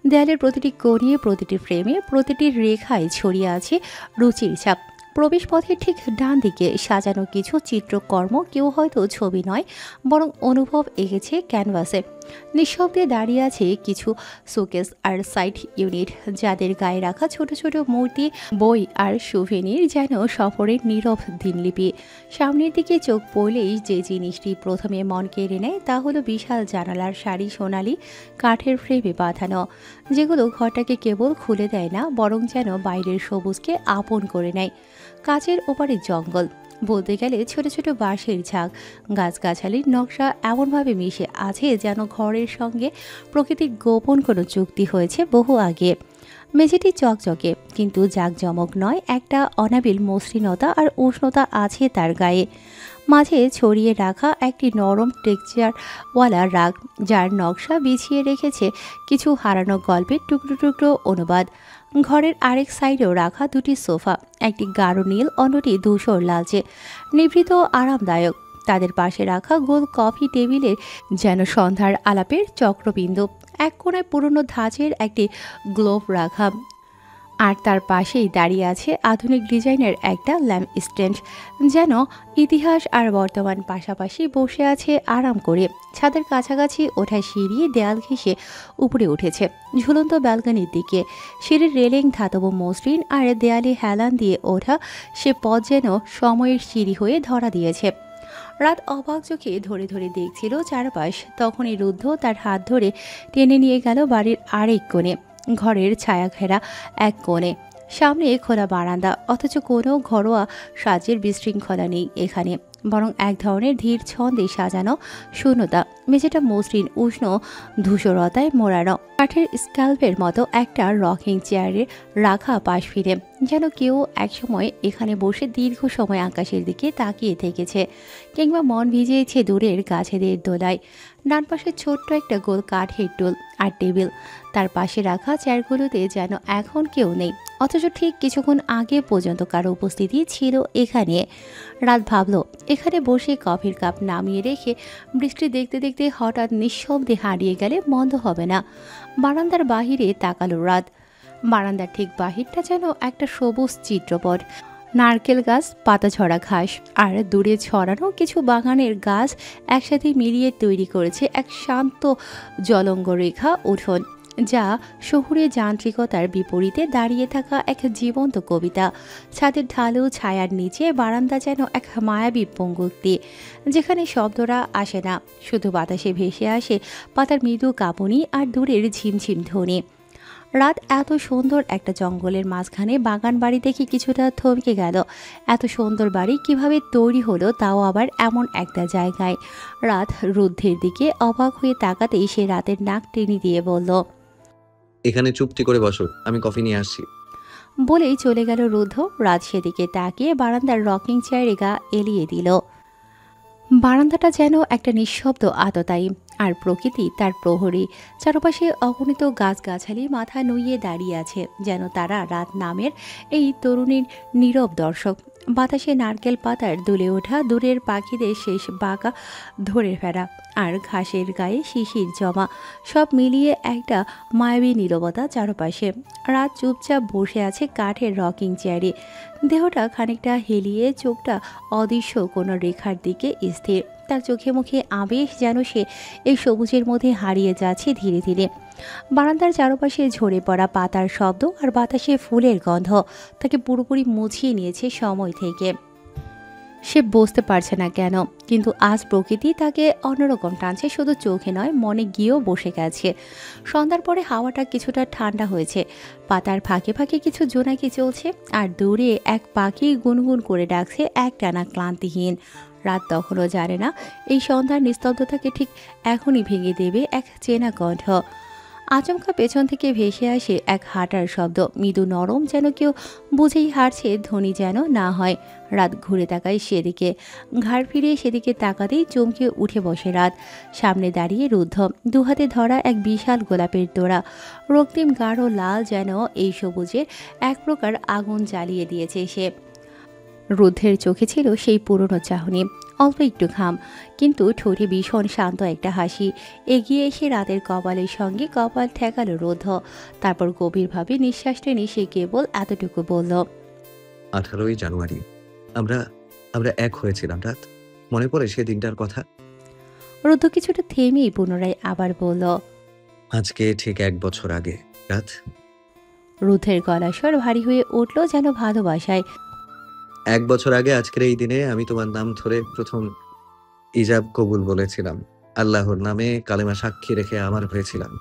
দেয়ালের প্রতিটি কোণে, প্রতিটি ফ্রেমে, প্রতিটি রেখায় ছড়িয়ে আছে রুচির ছাপ। প্রবেশপথের ঠিক ডান দিকে সাজানো কিছু চিত্রকর্ম, কেউ হয়তো ছবি নয় বরং অনুভব এঁকেছে ক্যানভাসে। নিঃশব্দে দাঁড়িয়ে আছে কিছু শোকেস আর সাইড ইউনিট, যাদের গায়ে রাখা ছোট ছোট মূর্তি, বই আর সুভেনির যেন সফরের নীরব দিনলিপি। সামনের দিকে চোখ পড়লেই যে জিনিসটি প্রথমে মন কেড়ে নেয় তা হলো বিশাল জানালার সারি, সোনালি কাঠের ফ্রেমে বাঁধানো, যেগুলো ঘরটাকে কেবল খুলে দেয় না বরং যেন বাইরের সবুজকে আপন করে নেয়। কাচের ওপারে জঙ্গল, বলতে গেলে ছোট ছোট বাঁশের ঝাঁক, গাছগাছালির নকশা এমনভাবে মিশে আছে যেন ঘরের সঙ্গে প্রকৃতির গোপন কোনো চুক্তি হয়েছে বহু আগে। মেঝেটি চকচকে কিন্তু জাঁকজমক নয়, একটা অনাবিল মসৃণতা আর উষ্ণতা আছে তার গায়ে। মাঝে ছড়িয়ে রাখা একটি নরম টেক্সচারওয়ালা রাগ, যার নকশা বিছিয়ে রেখেছে কিছু হারানো গল্পের টুকরো টুকরো অনুবাদ। ঘরের আরেক সাইডেও রাখা দুটি সোফা, একটি গাঢ় নীল, অন্যটি ধূসর লালচে, নিভৃত আরামদায়ক। তাদের পাশে রাখা গোল কফি টেবিলের যেন সন্ধ্যার আলাপের চক্রবিন্দু। এক কোণায় পুরনো ধাঁচের একটি গ্লোভ রাখা, আর তার পাশেই দাঁড়িয়ে আছে আধুনিক ডিজাইনের একটা ল্যাম্প স্ট্যান্ড, যেন ইতিহাস আর বর্তমান পাশাপাশি বসে আছে আরাম করে। ছাদের কাছাকাছি ওঠা সিঁড়ি দেয়াল ঘেঁষে উপরে উঠেছে ঝুলন্ত ব্যালকনির দিকে। সিঁড়ির রেলিং ধাতব মসৃণ, আর দেয়ালে হেলান দিয়ে ওঠা সে পথ যেন সময়ের সিঁড়ি হয়ে ধরা দিয়েছে। রাত অবাক চোখে ধরে ধরে দেখছিল চারপাশ। তখনই রুদ্ধ তার হাত ধরে টেনে নিয়ে গেল বাড়ির আরেক কোণে, ঘরের ছায়া ঘেরা এক কোণে। সামনে খোলা বারান্দা, অথচ কোনো ঘরোয়া সাজের বিশৃঙ্খলা নেই এখানে, বরং এক ধরনের ধীর ছন্দে সাজানো শূন্যতা। মেঝেটা মসৃণ উষ্ণ ধূসরতায় মোড়ানো, কাঠের স্ক্যাল্পের মতো একটা রকিং চেয়ারে রাখা পাশ ফিরে, যেন কেউ একসময় এখানে বসে দীর্ঘ সময় আকাশের দিকে তাকিয়ে থেকেছে, কিংবা মন ভিজিয়েছে দূরের গাছেদের দোলায়। ডান পাশে ছোট্ট একটা গোল কাঠের টুল আর টেবিল, তার পাশে রাখা চেয়ারগুলোতে যেন এখন কেউ নেই, অথচ ঠিক কিছুক্ষণ আগে পর্যন্ত কারো উপস্থিতি ছিল এখানে। রাত ভাবল, এখানে বসে কফির কাপ নামিয়ে রেখে বৃষ্টি দেখতে দেখতে হঠাৎ নিঃশব্দে হারিয়ে গেলে মন্দ হবে না। বারান্দার বাহিরে তাকালো রাত। বারান্দার ঠিক বাহিরটা যেন একটা সবুজ চিত্রপট, নারকেল গাছ, পাতাঝরা ঘাস আর দূরে ছড়ানো কিছু বাগানের গাছ একসাথে মিলিয়ে তৈরি করেছে এক শান্ত জলঙ্গ রেখা উঠোন, যা শহুরে যান্ত্রিকতার বিপরীতে দাঁড়িয়ে থাকা এক জীবন্ত কবিতা। ছাদের ঢালু ছায়ার নিচে বারান্দা যেন এক মায়াবী পঙ্গুক্তি, যেখানে শব্দরা আসে না, শুধু বাতাসে ভেসে আসে পাতার মৃদু কাঁপুনি আর দূরের ঝিমঝিম ধ্বনি। রাত এত সুন্দর একটা জঙ্গলের মাঝখানে বাগান বাড়ি দেখে কিছুটা থমকে গেল। এত সুন্দর বাড়ি কিভাবে তৈরি হলো, তাও আবার এমন একটা জায়গায়। রাত রুদ্ধের দিকে অবাক হয়ে তাকাতেই সে রাতের নাক টেনে দিয়ে বলল, এখানে চুপটি করে বসো, আমি কফি নিয়ে আসছি। বলেই চলে গেল রুদ্ধ। রাত সেদিকে তাকিয়ে বারান্দার রকিং চেয়ারে গা এলিয়ে দিল। বারান্দাটা যেন একটা নিঃশব্দ আততায়ী, আর প্রকৃতি তার প্রহরী। চারপাশে অগণিত গাছগাছালি মাথা নুইয়ে দাঁড়িয়ে আছে, যেন তারা রাত নামের এই তরুণীর নীরব দর্শক। বাতাসে নারকেল পাতার দুলে ওঠা, দূরের পাখিদের শেষ বাঁকা ধরে ফেরা, আর ঘাসের গায়ে শিশির জমা, সব মিলিয়ে একটা মায়াবী নীরবতা চারপাশে। রাত চুপচাপ বসে আছে কাঠের রকিং চেয়ারে, দেহটা খানিকটা হেলিয়ে, চোখটা অদৃশ্য কোনো রেখার দিকে স্থির। তার চোখে মুখে আবেশ, যেন সে এই সবুজের মধ্যে হারিয়ে যাচ্ছে ধীরে ধীরে। বারান্দার চারপাশে ঝরে পড়া পাতার শব্দ আর বাতাসে ফুলের গন্ধ তাকে পুরোপুরি মুছিয়ে নিয়েছে সময় থেকে। সে বুঝতে পারছে না কেন, কিন্তু আজ প্রকৃতি তাকে অন্যরকম টানছে, শুধু চোখে নয় মনে গিয়েও বসে গেছে। সন্ধ্যার পরে হাওয়াটা কিছুটা ঠান্ডা হয়েছে, পাতার ফাঁকে ফাঁকে কিছু জোনাকি চলছে, আর দূরে এক পাখি গুনগুন করে ডাকছে একটানা ক্লান্তিহীন। রাত তখনও জানে না এই সন্ধ্যার নিস্তব্ধতাকে ঠিক এখনই ভেঙে দেবে এক চেনা কণ্ঠ। আচমকা পেছন থেকে ভেসে আসে এক হাঁটার শব্দ, মৃদু নরম, যেন কেউ বুঝেই হাঁটছে, ধ্বনি যেন না হয়। রাত ঘুরে তাকায় সেদিকে, ঘাড় ফিরিয়ে সেদিকে তাকাতেই চমকে উঠে বসে রাত। সামনে দাঁড়িয়ে রুদ্ধ, দুহাতে ধরা এক বিশাল গোলাপের তোড়া, রক্তিম গাঢ় লাল, যেন এই সবুজের এক প্রকার আগুন জ্বালিয়ে দিয়েছে সে। রুদ্ধের চোখে ছিল সেই পুরনো চাহনি, অল্প একটু ঘাম, কিন্তু ঠোঁটে ভীষণ শান্ত একটা হাসি। এগিয়ে এসে রাতের কপালের সঙ্গে কপাল ঠেকালো রুদ্ধ। তারপর গভীরভাবে নিঃশ্বাস টেনে সে কেবল এতটুকু বলল, 18ই জানুয়ারি আমরা আমরা এক হয়েছিলাম রাত। মনে পড়ে সে দিনটার কথা? রুদ্ধ কিছুটা থেমেই পুনরায় আবার বলল, আজকে ঠিক 1 বছর আগে রাত। রুদ্ধের গলা স্বর ভারী হয়ে উঠল যেন ভালোবাসায়। 1 বছর আগে আজকের এই দিনে আমি তোমার নাম ধরে প্রথম ইজাব কবুল বলেছিলাম। আল্লাহর নামে কালেমা সাক্ষী রেখে আমার হয়েছিলাম।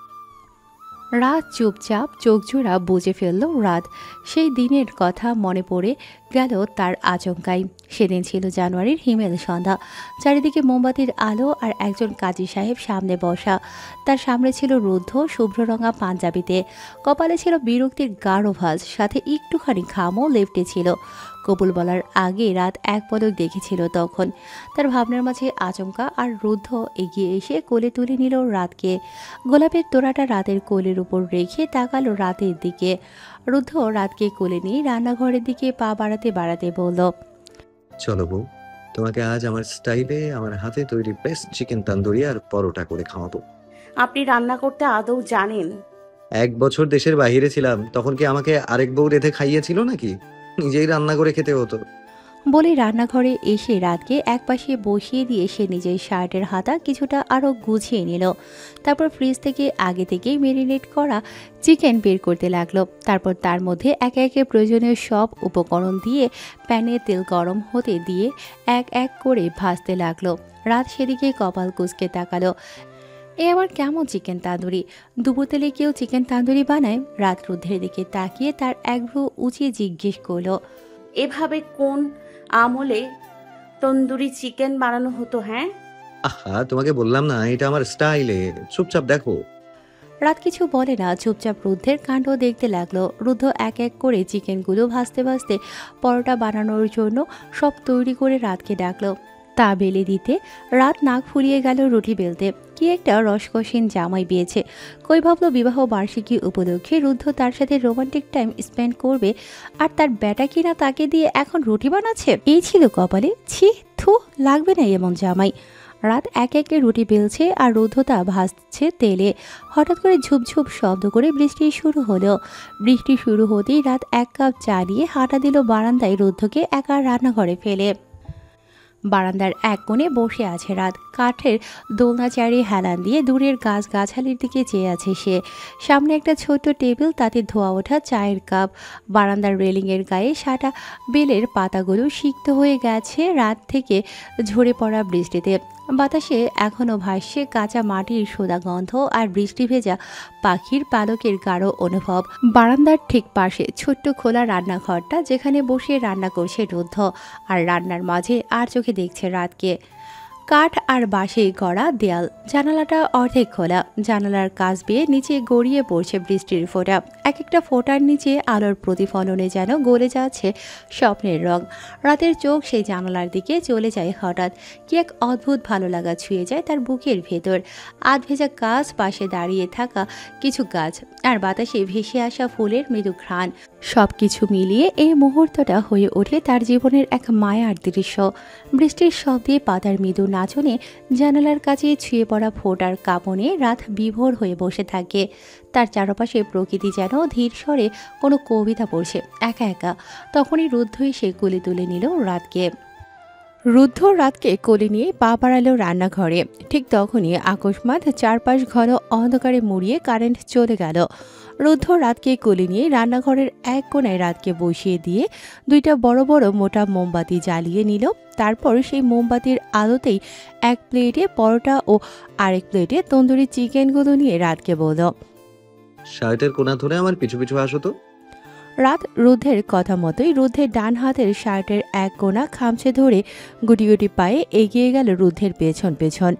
রাত চুপচাপ চোখ জোড়া বুঝে ফেলল রাত। সেই দিনের কথা মনে পড়ে গেল তার আচমকাই। সেদিন ছিল জানুয়ারির হিমেল সন্ধ্যা। চারিদিকে মোমবাতির আলো আর একজন কাজী সাহেব সামনে বসা। তার সামনে ছিল রুদ্ধ শুভ্র রঙা পাঞ্জাবিতে। কপালে ছিল বিরক্তির গাঢ় ভাঁজ, সাথে একটুখানি ঘামও লেপ্টে ছিল। কবুল বলার আগে রাত এক পলক দেখেছিল তখন। তার ভাবনার মাঝে আচমকা আর রুদ্ধ এগিয়ে এসে কোলে তুলে নিল রাতকে। গোলাপের তোড়াটা রাতের কোলের উপর রেখে তাকালো রাতের দিকে। রুদ্ধ রাতকে কোলে নিয়ে রান্নাঘরের দিকে পা বাড়াতে বাড়াতে বলল, চলো বউ, তোমাকে আজ আমার স্টাইলে আমার হাতে তৈরি বেস্ট চিকেন তান্দুরি আর পরোটা করে খাওয়াবো। আপনি রান্না করতে আদৌ জানেন? 1 বছর দেশের বাইরে ছিলাম, তখন কি আমাকে আরেক বউ রেঁধে খাইয়েছিল নাকি? নিজেই রান্না করে খেতে হতো। বলে রান্নাঘরে এসে রাতকে একপাশে বসিয়ে দিয়ে সে নিজের শার্টের হাতা কিছুটা আরও গুছিয়ে নিল। তারপর ফ্রিজ থেকে আগে থেকেই ম্যারিনেট করা চিকেন বের করতে লাগলো। তারপর তার মধ্যে একে একে প্রয়োজনীয় সব উপকরণ দিয়ে প্যানে তেল গরম হতে দিয়ে এক এক করে ভাজতে লাগলো। রাত সেদিকে কপাল কুঁচকে তাকালো। এ আবার কেমন চিকেন তান্দুরি? দুপুর তেলে কেউ চিকেন তান্দুরি বানায়? রাত রুদ্ধের দিকে তাকিয়ে তার এক ভ্রু উঁচিয়ে জিজ্ঞেস করলো, এভাবে কোন আমলে তন্দুরি চিকেন বানানো হতো? হ্যাঁ, আহা, তোমাকে বললাম না এটা আমার স্টাইলে। চুপচাপ দেখো। রাত কিছু বলে না, চুপচাপ রুদ্ধের কাণ্ড দেখতে লাগলো। রুদ্ধ এক এক করে চিকেনগুলো ভাজতে ভাজতে পরোটা বানানোর জন্য সব তৈরি করে রাতকে ডাকলো। তা বেলে দিতে রাত নাক ফুলিয়ে গেল রুটি বেলতে। কি একটা রসকসীন জামাই বিয়েছে। কই ভাবলো বিবাহ বার্ষিকী উপলক্ষে রুদ্ধ তার সাথে রোমান্টিক টাইম স্পেন্ড করবে, আর তার বেটা কিনা তাকে দিয়ে এখন রুটি বানাচ্ছে। এই ছিল কপালে। ছি, থু, লাগবে না এমন জামাই। রাত এক একে রুটি বেলছে আর রুদ্ধ তা ভাজছে তেলে। হঠাৎ করে ঝুপঝুপ শব্দ করে বৃষ্টি শুরু হলো। বৃষ্টি শুরু হতেই রাত 1 কাপ চা নিয়ে হাঁটা দিল বারান্দায় রুদ্ধকে একা রান্নাঘরে ফেলে। বারান্দার এক কোণে বসে আছে রাত। কাঠের দোলনা চাড়িয়ে হেলান দিয়ে দূরের গাছগাছালির দিকে চেয়ে আছে সে। সামনে একটা ছোট্ট টেবিল, তাতে ধোয়া ওঠা চায়ের কাপ। বারান্দার রেলিংয়ের গায়ে সাটা বেলের পাতাগুলো সিক্ত হয়ে গেছে রাত থেকে ঝরে পড়া বৃষ্টিতে। বাতাসে এখনও ভাসছে কাঁচা মাটির সোদা গন্ধ আর বৃষ্টি ভেজা পাখির পালকের গাঢ় অনুভব। বারান্দার ঠিক পাশে ছোট্ট খোলা রান্নাঘরটা, যেখানে বসে রান্না করছে রুদ্ধ। আর রান্নার মাঝে আর চোখে দেখছে রাতকে। কাঠ আর বাঁশে গড়া দেয়াল, জানালাটা অর্ধেক খোলা। জানালার কাছ বেয়ে নিচে গড়িয়ে পড়ছে বৃষ্টির ফোঁটা। এক একটা ফোঁটার নিচে আলোর প্রতিফলনে যেন গলে যাচ্ছে স্বপ্নের রং। রাতের চোখ সেই জানালার দিকে চলে যায় হঠাৎ। কি এক অদ্ভুত ভালো লাগা ছুঁয়ে যায় তার বুকের ভেতর। আধ ভেজা গাছ, পাশে দাঁড়িয়ে থাকা কিছু গাছ, আর বাতাসে ভেসে আসা ফুলের মৃদু ঘ্রাণ, সব কিছু মিলিয়ে এই মুহূর্তটা হয়ে ওঠে তার জীবনের এক মায়ার দৃশ্য। বৃষ্টির শব্দে পাতার মৃদু নাচনে জানালার কাছে ছুঁয়ে পড়া ফোঁটার কাঁপনে রাত বিভোর হয়ে বসে থাকে। তার চারপাশে প্রকৃতি যেন ধীর স্বরে কোনো কবিতা পড়ছে একা একা। তখনই রুদ্ধ এসে কোলে তুলে নিল রাতকে। রুদ্ধ রাতকে কোলে নিয়ে পা বাড়ালো রান্নাঘরে। ঠিক তখনই আকস্মাৎ চারপাশ ঘন অন্ধকারে মুড়িয়ে কারেন্ট চলে গেল। রুদ্ধ রাতকে কোলে নিয়ে রান্নাঘরের এক কোণায় রাতকে বসিয়ে দিয়ে 2টা বড় বড় মোটা মোমবাতি জ্বালিয়ে নিল। তারপর সেই মোমবাতির আলোতেই এক প্লেটে পরোটা ও আরেক প্লেটে তন্দুরি চিকেনগুলো নিয়ে রাতকে বলল, শার্টের কোনা ধরে আমার পিছু পিছু আসো তো। রাত রুদ্ধের কথা মতোই রুদ্ধের ডান হাতের শার্টের এক কোণা খামচে ধরে গুটি গুটি পায়ে এগিয়ে গেল রুদ্ধের পেছন পেছন।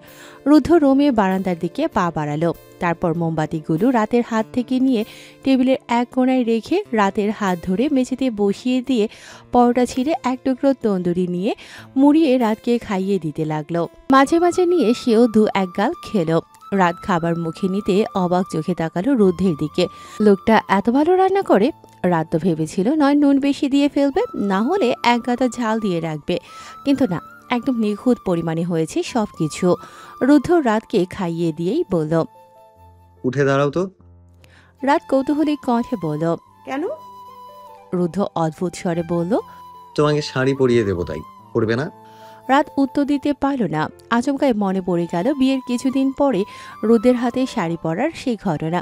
রুদ্ধ রোমে বারান্দার দিকে পা বাড়ালো। তারপর মোমবাতিগুলো রাতের হাত থেকে নিয়ে টেবিলের এক কোণায় রেখে রাতের হাত ধরে মেঝেতে বসিয়ে দিয়ে পরোটা ছিঁড়ে এক টুকরো তন্দুরি নিয়ে মুড়িয়ে রাতকে খাইয়ে দিতে লাগলো। মাঝে মাঝে নিয়ে সেও 2-1 গাল খেলো। রাত খাবার মুখে নিতে অবাক চোখে তাকালো রুদ্ধের দিকে। লোকটা এত ভালো রান্না করে। রাত তো ভেবেছিল নয় নুন বেশি দিয়ে ফেলবে, না হলে 1 গাদা ঝাল দিয়ে রাখবে, কিন্তু না, একদম নিখুঁত পরিমাণে হয়েছে সবকিছু। রুদ্ধ রাতকে খাইয়ে দিয়েই বলল। উঠে দাঁড়াও তো। রাত কৌতূহলী কণ্ঠে বলল। কেন? রুদ্ধ অদ্ভুত স্বরে বলল। তোমাকে শাড়ি পরিয়ে দেবো, তাই পরবে না? রাত উত্তর দিতে পারল না। আচমকায় মনে পড়ে গেল বিয়ের কিছুদিন পরে রুদ্রের হাতে শাড়ি পরার সেই ঘটনা।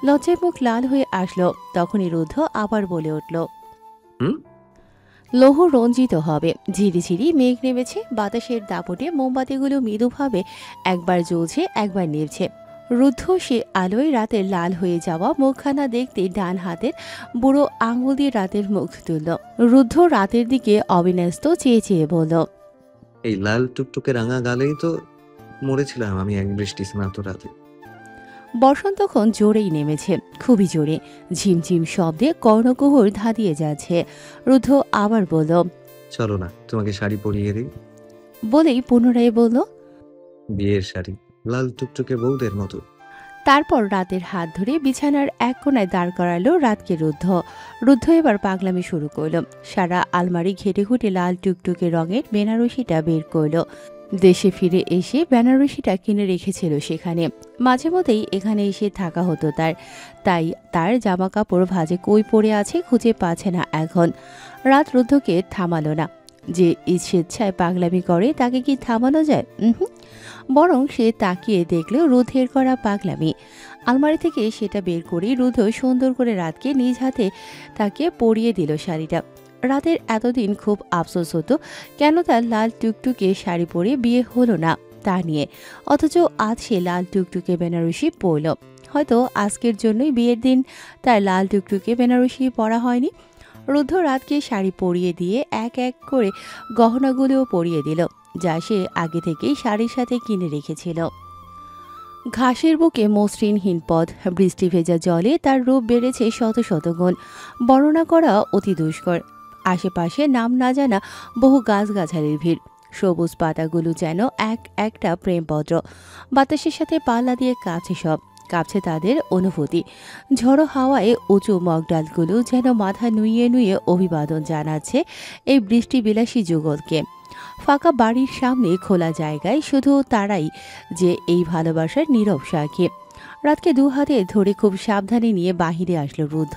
লজ্জায় মুখ লাল হয়ে আসলো। তখনই রুদ্ধ আবার বলে উঠল। হুম? লৌহ রঞ্জিত হবে। ঝিরিঝিরি মেঘ নেমেছে। বাতাসের দাপটে মোমবাতিগুলো মৃদুভাবে একবার জ্বলছে, একবার নিভছে। রুদ্ধ সে আলোয় রাতের লাল হয়ে যাওয়া মুখখানা দেখতে ডান হাতের বুড়ো আঙুল দিয়ে রাতের মুখ তুলল। রুদ্ধ রাতের দিকে অবিন্যস্ত চেয়ে চেয়ে বলল। এই লাল টুকটুকে রাঙা গালেই তো মরেছিলাম আমি এক বৃষ্টি স্নাত রাতে। বর্ষণ তখন জোরেই নেমেছে, খুবই জোরে। ঝিমঝিম শব্দে কর্ণকুহর ধাঁধিয়ে যাচ্ছে। রুদ্ধ আবার বলল। চলো না, তোমাকে শাড়ি পরিয়ে দিই। বলেই পুনরায় বলল। বিয়ের শাড়ি, লাল টুকটুকে বউদের মতো। তারপর রাতের হাত ধরে বিছানার এক কোণায় দাঁড় করালো রাতকে রুদ্ধ। রুদ্ধ এবার পাগলামি শুরু করলো। সারা আলমারি ঘেটে ঘুটে লাল টুকটুকে রঙের বেনারসিটা বের করলো। দেশে ফিরে এসে বেনারসিটা কিনে রেখেছিল সেখানে। মাঝে মধ্যেই এখানে এসে থাকা হতো তার। তাই তার জামা কাপড় ভাঁজে কই পড়ে আছে খুঁজে পাচ্ছে না এখন। রাত রুদ্ধকে থামালো না। যে স্বেচ্ছায় পাগলামি করে তাকে কি থামানো যায়? বরং সে তাকিয়ে দেখল রুদ্ধের করা পাগলামি। আলমারি থেকে সেটা বের করে রুদ্ধ সুন্দর করে রাতকে নিজ হাতে তাকে পরিয়ে দিল শাড়িটা। রাতের এতদিন খুব আফসোস হতো কেন তার লাল টুকটুকে শাড়ি পরে বিয়ে হলো না তা নিয়ে। অথচ আজ সে লাল টুকটুকে বেনারসি পরল। হয়তো আজকের জন্যই বিয়ের দিন তার লাল টুকটুকে বেনারসি পরা হয়নি। রুদ্ধ রাতকে শাড়ি পরিয়ে দিয়ে এক এক করে গহনাগুলোও পরিয়ে দিল, যা সে আগে থেকেই শাড়ির সাথে কিনে রেখেছিল। ঘাসের বুকে মসৃণহীন পথ, বৃষ্টি ভেজা জলে তার রূপ বেড়েছে শত শত গুণ। বর্ণনা করা অতি দুষ্কর। আশেপাশে নাম না জানা বহু গাছগাছালির ভিড়। সবুজ পাতাগুলো যেন এক একটা প্রেমপত্র। বাতাসের সাথে পাল্লা দিয়ে কাছে সব। কাঁপছে তাদের অনুভূতি। ঝড়ো হাওয়ায় উঁচু মগডালগুলো যেন মাথা নুইয়ে নুইয়ে অভিবাদন জানাচ্ছে এই বৃষ্টিবিলাসী যুগলকে। ফাঁকা বাড়ির সামনে খোলা জায়গায় শুধু তারাই যে এই ভালোবাসার নীরব সাক্ষী। রাতকে দু হাতে ধরে খুব সাবধানে নিয়ে বাহিরে আসলো রুদ্ধ।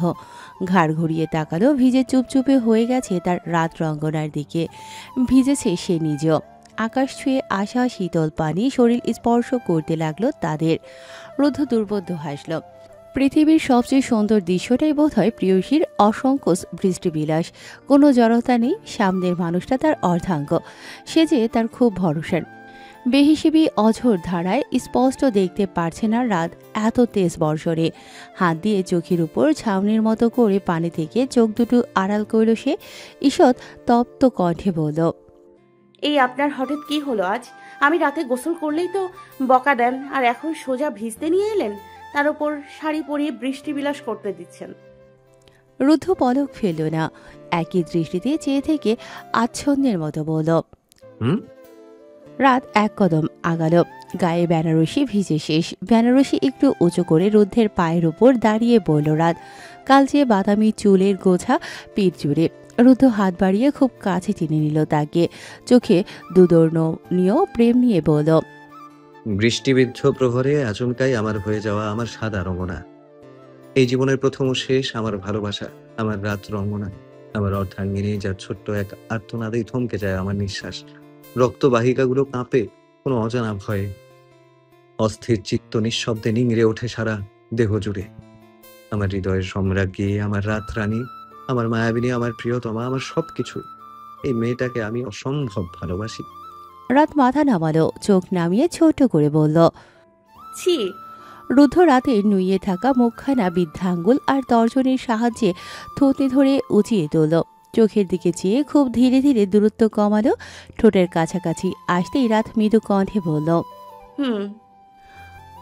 ঘাড় ঘুরিয়ে তাকালো। ভিজে চুপচুপে হয়ে গেছে তার রাত রঙ্গনার দিকে। ভিজেছে সে নিজেও। আকাশ ছুঁয়ে আসা শীতল পানি শরীর স্পর্শ করতে লাগলো তাদের। রুদ্ধ দুর্বোধ্য হাসল। পৃথিবীর সবচেয়ে সুন্দর দৃশ্যটাই বোধহয় প্রিয়সীর অসংকোচ বৃষ্টিবিলাস। কোনো জড়তা নেই। সামনের মানুষটা তার অর্ধাঙ্গ। সে যে তার খুব ভরসার। বেহিসেবি অঝোর ধারায় স্পষ্ট দেখতে পারছে না রাত এত তেজ বর্ষণে। হাত দিয়ে চোখের উপর ছাউনির মতো করে পানি থেকে চোখ দুটো আড়াল করল সে। ঈষৎ তপ্ত কণ্ঠে বলল। এই আপনার হঠাৎ কি হলো আজ? আমি রাতে গোসল করলেই তো বকা দেন, আর এখন সোজা ভিজতে নিয়ে এলেন। তার উপর শাড়ি পরিয়ে বৃষ্টি বিলাস করতে দিচ্ছেন। রুদ্ধ পলক ফেলল না। একই দৃষ্টিতে চেয়ে থেকে আচ্ছন্নের মতো বলল। রাত এক কদম আগালো। গায়ে বেনারসি ভিজে শেষ। বেনারসি একটু উঁচু করে রুদ্ধের পায়ের উপর দাঁড়িয়ে বলল রাত, কালচে বাদামি চুলের গোছা পিঠ জুড়ে। রুদ্ধ হাত বাড়িয়ে খুব কাছে টেনে নিল তাকে। চোখে দুদর্ণনীয় প্রেম নিয়ে বলল। বৃষ্টিবিদ্ধ প্রহরে আচমকাই আমার হয়ে যাওয়া আমার সাদা রঙনা। এই জীবনের প্রথম ও শেষ আমার ভালোবাসা, আমার রাত রঙনা, আমার অর্ধাঙ্গিনী, যার ছোট্ট এক আর্তনাদেই থমকে যায় আমার নিঃশ্বাস। রক্তবাহিকাগুলো কাঁপে কোনো অজানা ভয়ে। অস্থির চিত্ত নিঃশব্দে নিংড়ে ওঠে সারা দেহ জুড়ে। আমার হৃদয়ের সম্রাজ্ঞী, আমার রাত রানী, আমার মায়াবিনী, আমার প্রিয়তমা, আমার সবকিছু। এই মেয়েটাকে আমি অসম্ভব ভালোবাসি। রাত মাথা নামালো। চোখ নামিয়ে ছোট করে বলল। ছি। রুদ্ধ রাতে নুইয়ে থাকা মুখখানা বৃদ্ধাঙ্গুল আর তর্জনীর সাহায্যে থুতনি ধরে উঁচিয়ে তুলল। চোখের দিকে চেয়ে খুব ধীরে ধীরে দূরত্ব কমালো। ঠোঁটের কাছাকাছি আসতেই রাত মৃদু কণ্ঠে বলল।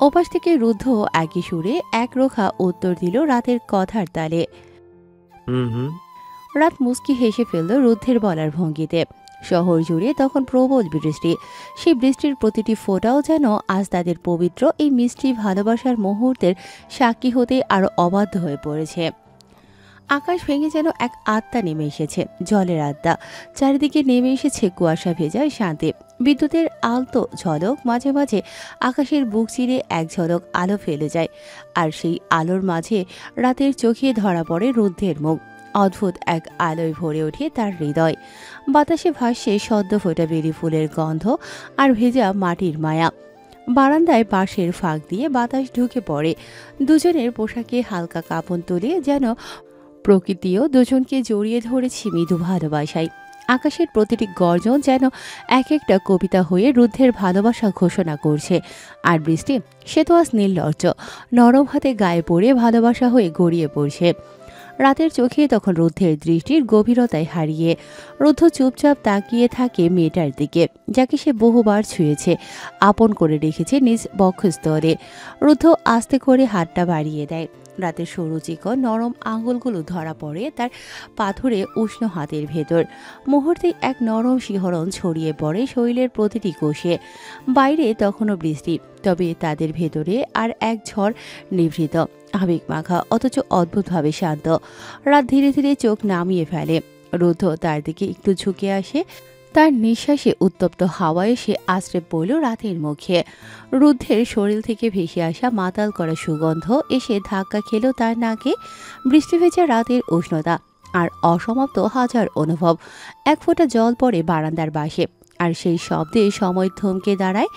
ওপাশ থেকে রুদ্ধ একই সুরে একরোখা উত্তর দিল রাতের কথার তালে। রাত মুচকি হেসে ফেলল রুদ্ধের বলার ভঙ্গিতে। শহর জুড়ে তখন প্রবল বৃষ্টি। সেই বৃষ্টির প্রতিটি ফোঁটাও যেন আজ তাদের পবিত্র এই মিষ্টি ভালোবাসার মুহূর্তের সাক্ষী হতে আরো অবাধ্য হয়ে পড়েছে। আকাশ ভেঙে যেন এক আত্মা নেমে এসেছে, জলের আত্মা। চারিদিকে নেমে এসেছে কুয়াশা ভেজা শান্তি। বিদ্যুতের আলতো ঝলক মাঝে মাঝে আকাশের বুক চিরে এক ঝলক আলো ফেলে যায়, আর সেই আলোর মাঝে রাতের চোখে ধরা পড়ে রুদ্ধের মুখ। অদ্ভুত এক আলোয় ভরে ওঠে তার হৃদয়। বাতাসে ভাসছে সদ্য ফোটা বেলি ফুলের গন্ধ আর ভেজা মাটির মায়া। বারান্দায় বাঁশের ফাঁক দিয়ে বাতাস ঢুকে পড়ে। দুজনের পোশাকে হালকা কাঁপন তুলে যেন প্রকৃতিও দুজনকে জড়িয়ে ধরেছে মৃদু ভালোবাসায়। আকাশের প্রতিটি গর্জন যেন এক একটা কবিতা হয়ে রুদ্ধের ভালোবাসা ঘোষণা করছে। আর বৃষ্টি, সে তো আজ নির্লজ্জ, নরম হাতে গায়ে পড়ে ভালোবাসা হয়ে গড়িয়ে পড়ছে। রাতের চোখে তখন রুদ্ধের দৃষ্টির গভীরতায় হারিয়ে রুদ্ধ চুপচাপ তাকিয়ে থাকে মেয়েটার দিকে, যাকে সে বহুবার ছুঁয়েছে, আপন করে রেখেছে নিজ বক্ষস্থলে। রুদ্ধ আস্তে করে হাতটা বাড়িয়ে দেয়। রাতের সরু চিকন নরম আঙুলগুলো ধরা পড়ে তার পাথরে উষ্ণ হাতের ভেতর। মুহূর্তেই এক নরম শিহরণ ছড়িয়ে পড়ে শরীরের প্রতিটি কোষে। বাইরে তখনও বৃষ্টি, তবে তাদের ভেতরে আর এক ঝড় নিভৃত, আবেগ মাখা অথচ অদ্ভুতভাবে শান্ত। রাত ধীরে ধীরে চোখ নামিয়ে ফেলে। রুদ্ধ তার দিকে একটু ঝুঁকে আসে। তার নিঃশ্বাসে উত্তপ্ত হাওয়া এসে আশ্রে পড়ল রাতের মুখে। রুদ্ধের শরীর থেকে ভেসে আসা মাতাল করা সুগন্ধ এসে ধাক্কা খেল তার নাকে। বৃষ্টি ভেজা রাতের উষ্ণতা আর অসমাপ্ত হাজার অনুভব। এক ফোঁটা জল পড়ে বারান্দার বাসে, আর সেই শব্দে সময় থমকে দাঁড়ায়।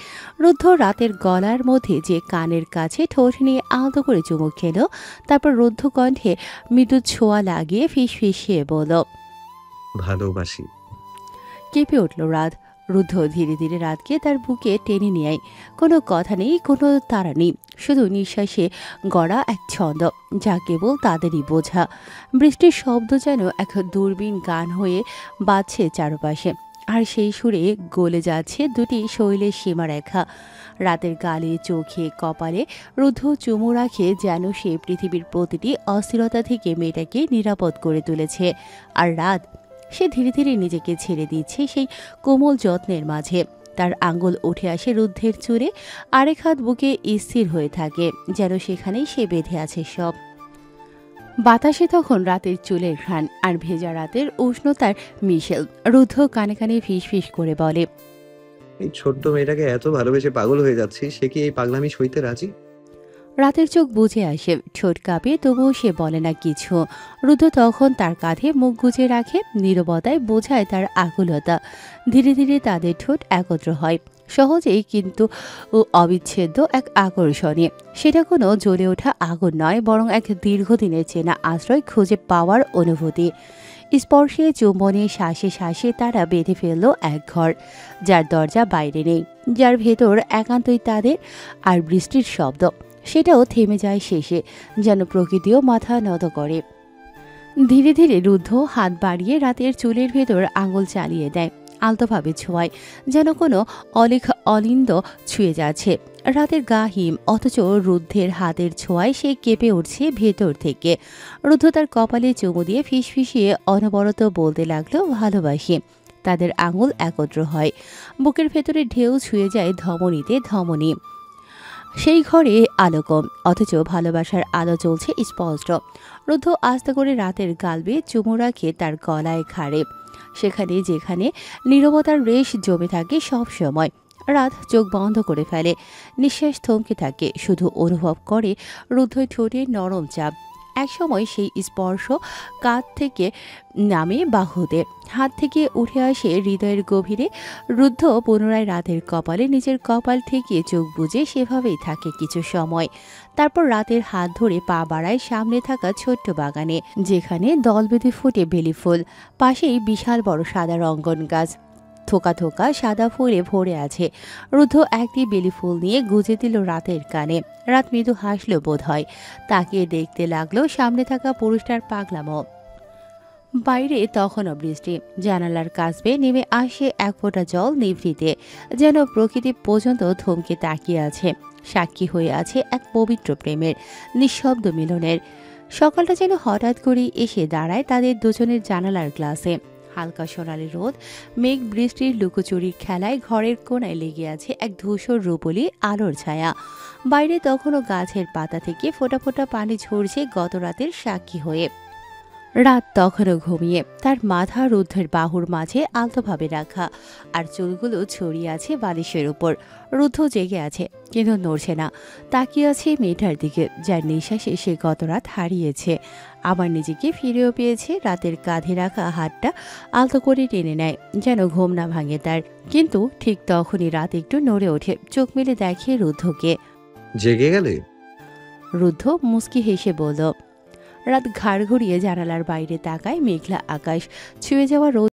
রুদ্ধ রাতের গলার মধ্যে যে কানের কাছে ঠোঁট নিয়ে আলতো করে চুমুক খেল, তারপর রুদ্ধ কণ্ঠে মৃদু ছোঁয়া লাগিয়ে ফিসফিসিয়ে বলল, ভালোবাসি। কেঁপে উঠল রাত। রুদ্ধ ধীরে ধীরে রাতকে তার বুকে টেনে নেয়। কোনো কথা নেই, কোনো তাড়া নেই, শুধু নিঃশ্বাসে গড়া এক ছন্দ, যা কেবল তাদেরই বোঝা। বৃষ্টির শব্দ যেন এক দূরবীন গান হয়ে বাজছে চারপাশে, আর সেই সুরে গলে যাচ্ছে দুটি শৈলের সীমারেখা। রাতের গালে, চোখে, কপালে রুদ্ধ চুমু রাখে, যেন সে পৃথিবীর প্রতিটি অস্থিরতা থেকে মেয়েটাকে নিরাপদ করে তুলেছে। আর রাত, সে ধীরে ধীরে নিজেকে ছেড়ে দিচ্ছে সেই কোমল যত্নের মাঝে। তার আঙ্গুল উঠে আসে রুদ্ধের চুলে, আরেক হাত বুকে স্থির হয়ে থাকে, যেন সেখানেই সে বেঁধে আছে সব। বাতাসে তখন রাতের চুলের ঘ্রাণ আর ভেজা রাতের উষ্ণতার মিশেল। রুদ্ধ কানে কানে ফিস ফিস করে বলে, এই ছোট্ট মেয়েটাকে এত ভালোবেসে পাগল হয়ে যাচ্ছি, সে কি এই পাগলামি সইতে রাজি? রাতের চোখ বুঝে আসে, ঠোঁট কাঁপে, তবুও সে বলে না কিছু। রুদ্ধ তখন তার কাঁধে মুখ গুজে রাখে, নীরবতায় বোঝায় তার আকুলতা। ধীরে ধীরে তাদের ঠোঁট একত্র হয়, সহজেই কিন্তু অবিচ্ছেদ্য এক আকর্ষণে। সেটা কোনো জ্বলে ওঠা আগুন নয়, বরং এক দীর্ঘদিনের চেনা আশ্রয় খুঁজে পাওয়ার অনুভূতি। স্পর্শে, চুম্বনে, শ্বাসে শ্বাসে তারা বেঁধে ফেলল এক ঘর, যার দরজা বাইরে নেই, যার ভেতর একান্তই তাদের। আর বৃষ্টির শব্দ, সেটাও থেমে যায় শেষে, যেন প্রকৃতিও মাথা নত করে। ধীরে ধীরে রুদ্ধ হাত বাড়িয়ে রাতের চুলের ভেতর আঙুল চালিয়ে দেয়, আলতোভাবে ছোঁয়ায়, যেন কোনো অলিন্দ ছুঁয়ে যাচ্ছে। রাতের গা হিম, অথচ রুদ্ধের হাতের ছোঁয়ায় সে কেঁপে উঠছে ভেতর থেকে। রুদ্ধ তার কপালে চুমু দিয়ে ফিসফিসিয়ে অনবরত বলতে লাগলো, ভালোবাসি। তাদের আঙুল একত্র হয়, বুকের ভেতরে ঢেউ ছুঁয়ে যায় ধমনীতে ধমনী। সেই ঘরে আলো কম, অথচ ভালোবাসার আলো জ্বলছে স্পষ্ট। রুদ্ধ আস্তে করে রাতের গাল বেয়ে চুমু রাখে তার গলায়, ঘাড়ে, সেখানে যেখানে নীরবতার রেশ জমে থাকে সব সময়। রাত চোখ বন্ধ করে ফেলে, নিঃশ্বাস থমকে থাকে, শুধু অনুভব করে রুদ্ধ ঠোঁটের নরম চাপ। একসময় সেই স্পর্শ কাঁধ থেকে নামে বাহুতে, হাত থেকে উঠে আসে হৃদয়ের গভীরে। রুদ্ধ পুনরায় রাতের কপালে নিজের কপাল ঠেকিয়ে চোখ বুজে সেভাবেই থাকে কিছু সময়। তারপর রাতের হাত ধরে পা বাড়ায় সামনে থাকা ছোট্ট বাগানে, যেখানে দল বেঁধে ফোটে বেলি ফুল। পাশেই বিশাল বড় সাদা রঙ্গন গাছ, থোকা থোকা সাদা ফুলে ভরে আছে। রুদ্ধ একটি বেলি ফুল নিয়ে গুজে দিল রাতের কানে। রাত মৃদু হাসল বোধ হয়, তাকিয়ে দেখতে লাগলো সামনে থাকা পুরুষটার পাগলামো। বাইরে তখনও বৃষ্টি, জানালার কাছ বেয়ে নেমে আসে এক ফোঁটা জল নিভৃতে, যেন প্রকৃতি পর্যন্ত থমকে তাকিয়ে আছে, সাক্ষী হয়ে আছে এক পবিত্র প্রেমের, নিঃশব্দ মিলনের। সকালটা যেন হঠাৎ করেই এসে দাঁড়ায় তাদের দুজনের জানালার গ্লাসে। হালকা সোনালি রোদ, মেঘ, বৃষ্টির লুকোচুরির খেলায় ঘরের কোণায় লেগে আছে এক ধূসর রূপলি আলোর ছায়া। বাইরে তখনও গাছের পাতা থেকে ফোঁটা ফোঁটা পানি ঝরছে গত রাতের সাক্ষী হয়ে। রাত তখনও ঘুমিয়ে, তার মাথা রুদ্ধের বাহুর মাঝে আলতোভাবে রাখা, আর চুলগুলো ছড়িয়ে আছে বালিশের উপর। রুদ্ধ জেগে আছে, কিন্তু নড়ছে না। তাকিয়ে আছে মেয়েটার দিকে, যার নিঃশ্বাসে সে গত রাত হারিয়েছে। আবার নিজেকে ফিরেও পেয়েছে। রাতের কাঁধে রাখা হাতটা আলতো করে টেনে নেয়, যেন ঘুম না ভাঙে তার। কিন্তু ঠিক তখনই রাত একটু নড়ে ওঠে, চোখ মেলে দেখে রুদ্ধকে। জেগে গেলে? রুদ্ধ মুচকি হেসে বলল। রাত ঘাড় ঘুরিয়ে জানালার বাইরে তাকায়। মেঘলা আকাশ, ছুঁয়ে যাওয়া রোদ